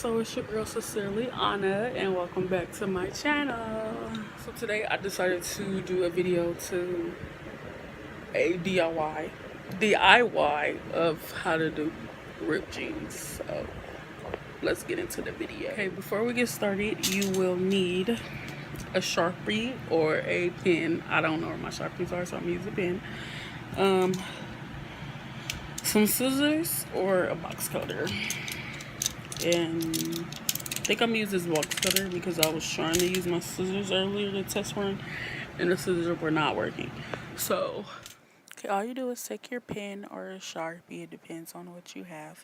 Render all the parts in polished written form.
So it's your girl Sincerely Anna, and welcome back to my channel. So today I decided to do a video to a DIY of how to do ripped jeans. So let's get into the video. Okay, before we get started, you will need a Sharpie or a pen. I don't know where my Sharpies are, so I'm using a pen. Some scissors or a box cutter. And I think I'm gonna use this box cutter because I was trying to use my scissors earlier to test run and the scissors were not working. So, okay, all you do is take your pen or a Sharpie, it depends on what you have,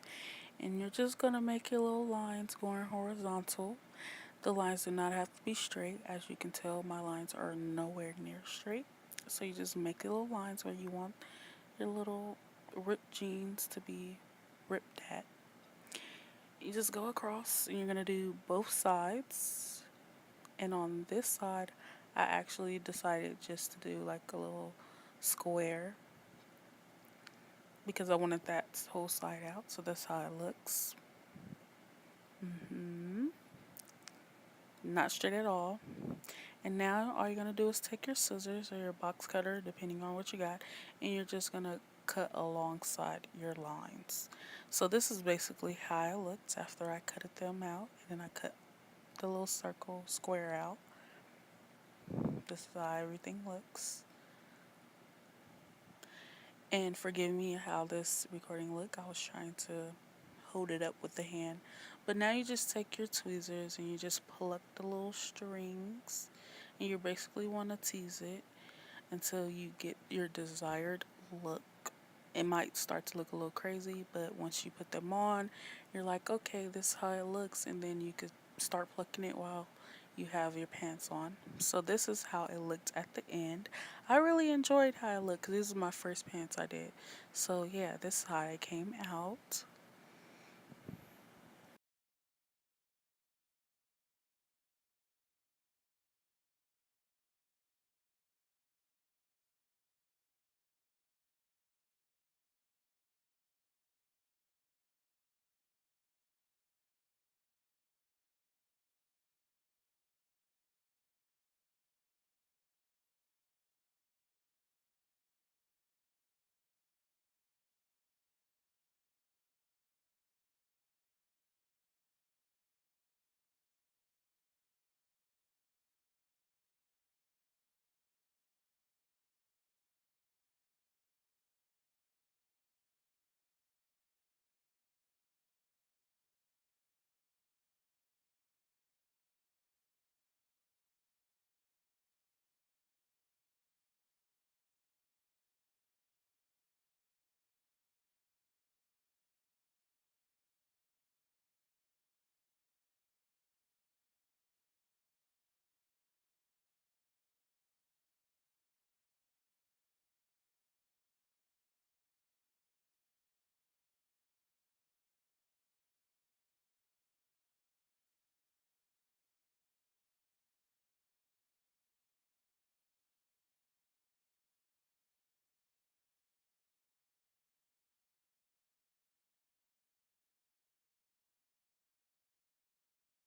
and you're just gonna make your little lines going horizontal. The lines do not have to be straight. As you can tell, my lines are nowhere near straight. So you just make your little lines where you want your little ripped jeans to be ripped at. You just go across and you're going to do both sides. And on this side, I actually decided just to do like a little square because I wanted that whole side out. So that's how it looks. Not straight at all. And now all you're going to do is take your scissors or your box cutter, depending on what you got, and you're just going to cut alongside your lines. So this is basically how it looked after I cut them out, and then I cut the little circle square out. This is how everything looks. And forgive me how this recording looked. I was trying to hold it up with the hand. But now you just take your tweezers and you just pull up the little strings. And you basically want to tease it until you get your desired look. It might start to look a little crazy, but once you put them on, you're like, okay, this is how it looks. And then you could start plucking it while you have your pants on. So this is how it looked at the end. I really enjoyed how it looked because this is my first pants I did. So yeah, this is how it came out.